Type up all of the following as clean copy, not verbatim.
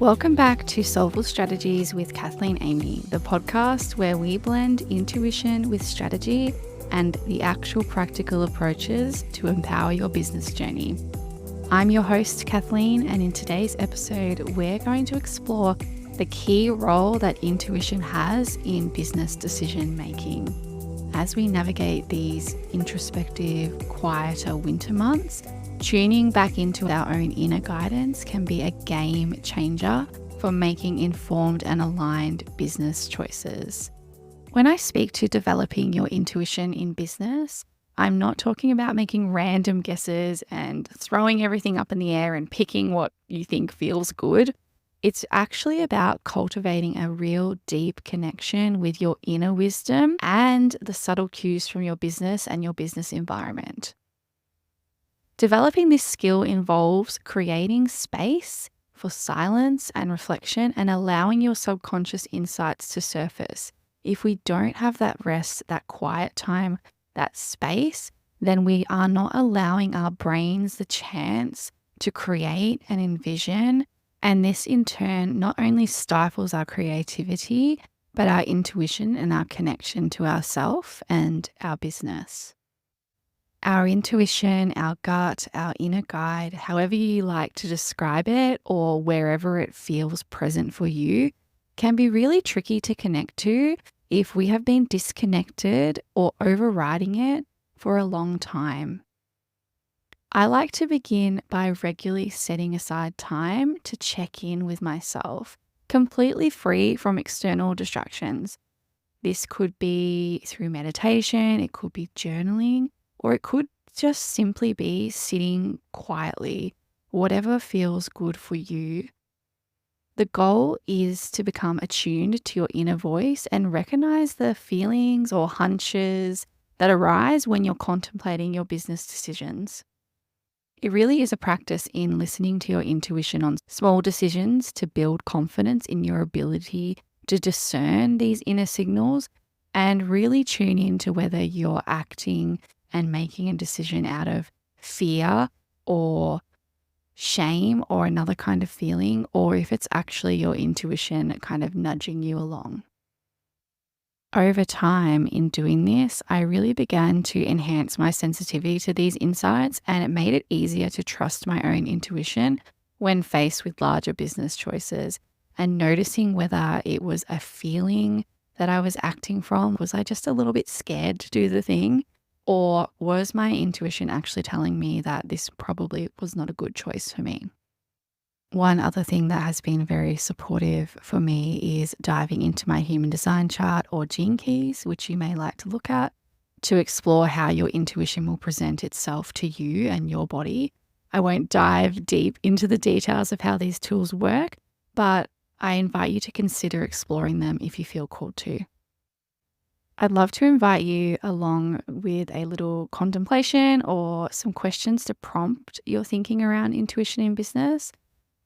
Welcome back to Soulful Strategies with Kathleen Amy, the podcast where we blend intuition with strategy and the actual practical approaches to empower your business journey. I'm your host, Kathleen, and in today's episode, we're going to explore the key role that intuition has in business decision making. As we navigate these introspective, quieter winter months, tuning back into our own inner guidance can be a game changer for making informed and aligned business choices. When I speak to developing your intuition in business, I'm not talking about making random guesses and throwing everything up in the air and picking what you think feels good. It's actually about cultivating a real deep connection with your inner wisdom and the subtle cues from your business and your business environment. Developing this skill involves creating space for silence and reflection and allowing your subconscious insights to surface. If we don't have that rest, that quiet time, that space, then we are not allowing our brains the chance to create and envision. And this in turn not only stifles our creativity, but our intuition and our connection to ourself and our business. Our intuition, our gut, our inner guide, however you like to describe it or wherever it feels present for you, can be really tricky to connect to if we have been disconnected or overriding it for a long time. I like to begin by regularly setting aside time to check in with myself, completely free from external distractions. This could be through meditation, it could be journaling, or it could just simply be sitting quietly, whatever feels good for you. The goal is to become attuned to your inner voice and recognize the feelings or hunches that arise when you're contemplating your business decisions. It really is a practice in listening to your intuition on small decisions to build confidence in your ability to discern these inner signals and really tune in to whether you're acting and making a decision out of fear or shame or another kind of feeling, or if it's actually your intuition kind of nudging you along. Over time in doing this, I really began to enhance my sensitivity to these insights, and it made it easier to trust my own intuition when faced with larger business choices and noticing whether it was a feeling that I was acting from. Was I just a little bit scared to do the thing? Or was my intuition actually telling me that this probably was not a good choice for me? One other thing that has been very supportive for me is diving into my human design chart or gene keys, which you may like to look at, to explore how your intuition will present itself to you and your body. I won't dive deep into the details of how these tools work, but I invite you to consider exploring them if you feel called to. I'd love to invite you along with a little contemplation or some questions to prompt your thinking around intuition in business.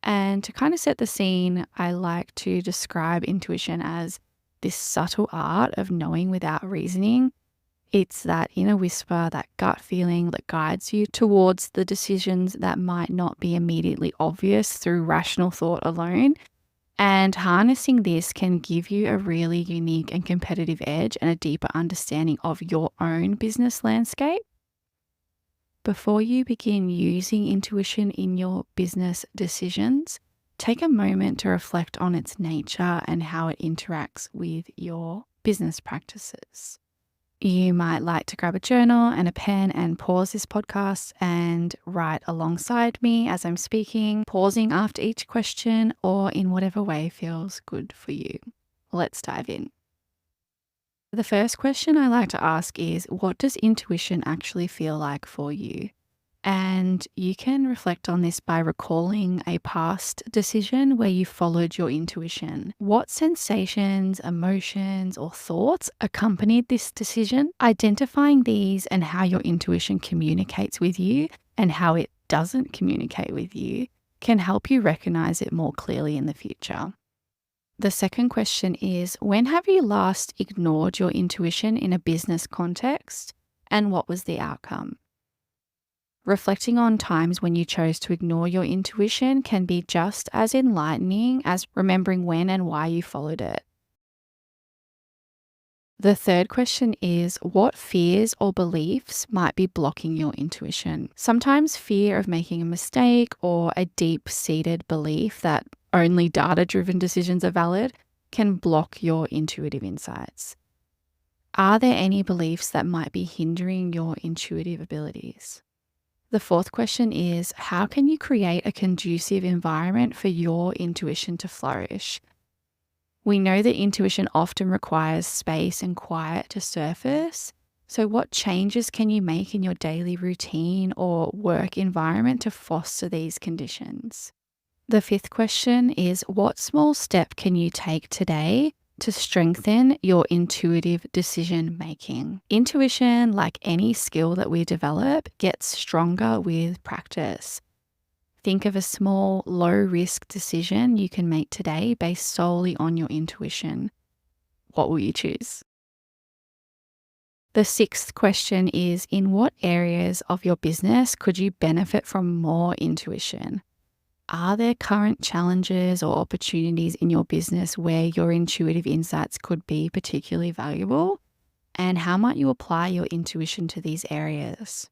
And to kind of set the scene, I like to describe intuition as this subtle art of knowing without reasoning. It's that inner whisper, that gut feeling that guides you towards the decisions that might not be immediately obvious through rational thought alone. And harnessing this can give you a really unique and competitive edge and a deeper understanding of your own business landscape. Before you begin using intuition in your business decisions, take a moment to reflect on its nature and how it interacts with your business practices. You might like to grab a journal and a pen and pause this podcast and write alongside me as I'm speaking, pausing after each question or in whatever way feels good for you. Let's dive in. The first question I like to ask is, what does intuition actually feel like for you? And you can reflect on this by recalling a past decision where you followed your intuition. What sensations, emotions, or thoughts accompanied this decision? Identifying these and how your intuition communicates with you and how it doesn't communicate with you can help you recognize it more clearly in the future. The second question is, when have you last ignored your intuition in a business context, and what was the outcome? Reflecting on times when you chose to ignore your intuition can be just as enlightening as remembering when and why you followed it. The third question is, what fears or beliefs might be blocking your intuition? Sometimes fear of making a mistake or a deep-seated belief that only data-driven decisions are valid can block your intuitive insights. Are there any beliefs that might be hindering your intuitive abilities? The fourth question is, how can you create a conducive environment for your intuition to flourish? We know that intuition often requires space and quiet to surface. So what changes can you make in your daily routine or work environment to foster these conditions? The fifth question is, what small step can you take today to strengthen your intuitive decision making? Intuition, like any skill that we develop, gets stronger with practice. Think of a small, low-risk decision you can make today based solely on your intuition. What will you choose? The sixth question is, in what areas of your business could you benefit from more intuition? Are there current challenges or opportunities in your business where your intuitive insights could be particularly valuable? And how might you apply your intuition to these areas?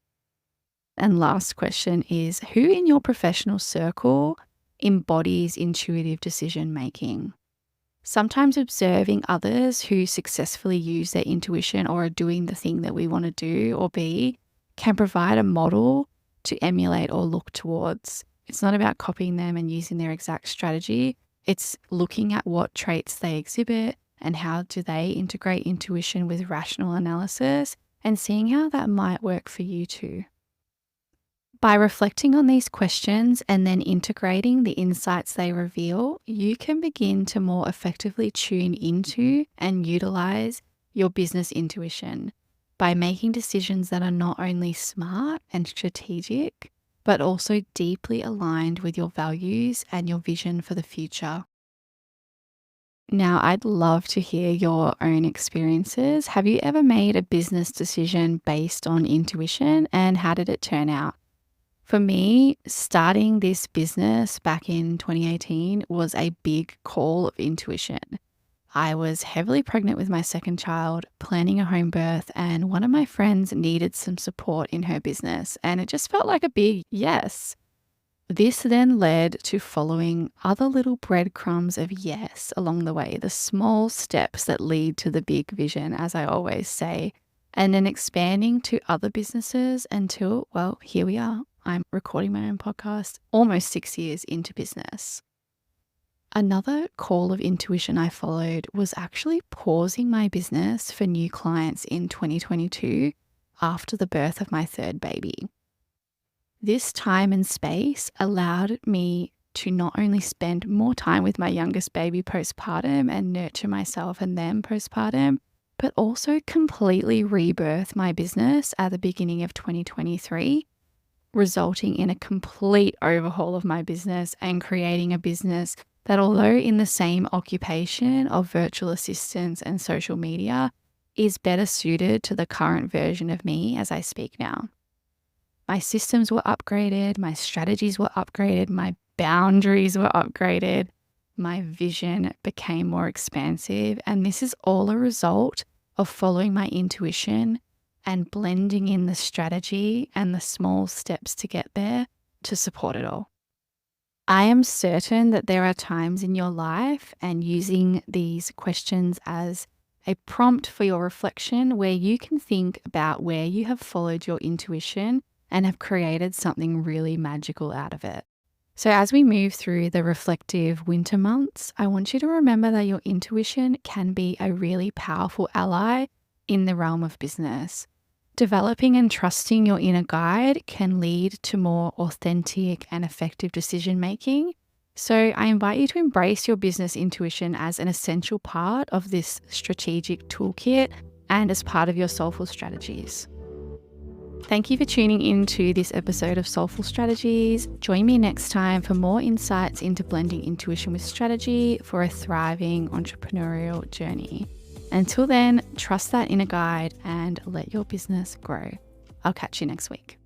And last question is, who in your professional circle embodies intuitive decision making? Sometimes observing others who successfully use their intuition or are doing the thing that we want to do or be can provide a model to emulate or look towards. It's not about copying them and using their exact strategy. It's looking at what traits they exhibit and how do they integrate intuition with rational analysis and seeing how that might work for you too. By reflecting on these questions and then integrating the insights they reveal, you can begin to more effectively tune into and utilize your business intuition by making decisions that are not only smart and strategic, but also deeply aligned with your values and your vision for the future. Now, I'd love to hear your own experiences. Have you ever made a business decision based on intuition, and how did it turn out? For me, starting this business back in 2018 was a big call of intuition. I was heavily pregnant with my second child, planning a home birth, and one of my friends needed some support in her business, and it just felt like a big yes. This then led to following other little breadcrumbs of yes along the way, the small steps that lead to the big vision, as I always say, and then expanding to other businesses until, well, here we are. I'm recording my own podcast almost 6 years into business. Another call of intuition I followed was actually pausing my business for new clients in 2022 after the birth of my third baby. This time and space allowed me to not only spend more time with my youngest baby postpartum and nurture myself and them postpartum, but also completely rebirth my business at the beginning of 2023, resulting in a complete overhaul of my business and creating a business that, although in the same occupation of virtual assistants and social media, is better suited to the current version of me as I speak now. My systems were upgraded, my strategies were upgraded, my boundaries were upgraded, my vision became more expansive, and this is all a result of following my intuition and blending in the strategy and the small steps to get there to support it all. I am certain that there are times in your life, and using these questions as a prompt for your reflection, where you can think about where you have followed your intuition and have created something really magical out of it. So as we move through the reflective winter months, I want you to remember that your intuition can be a really powerful ally in the realm of business. Developing and trusting your inner guide can lead to more authentic and effective decision making. So I invite you to embrace your business intuition as an essential part of this strategic toolkit and as part of your soulful strategies. Thank you for tuning into this episode of Soulful Strategies. Join me next time for more insights into blending intuition with strategy for a thriving entrepreneurial journey. Until then, trust that inner guide and let your business grow. I'll catch you next week.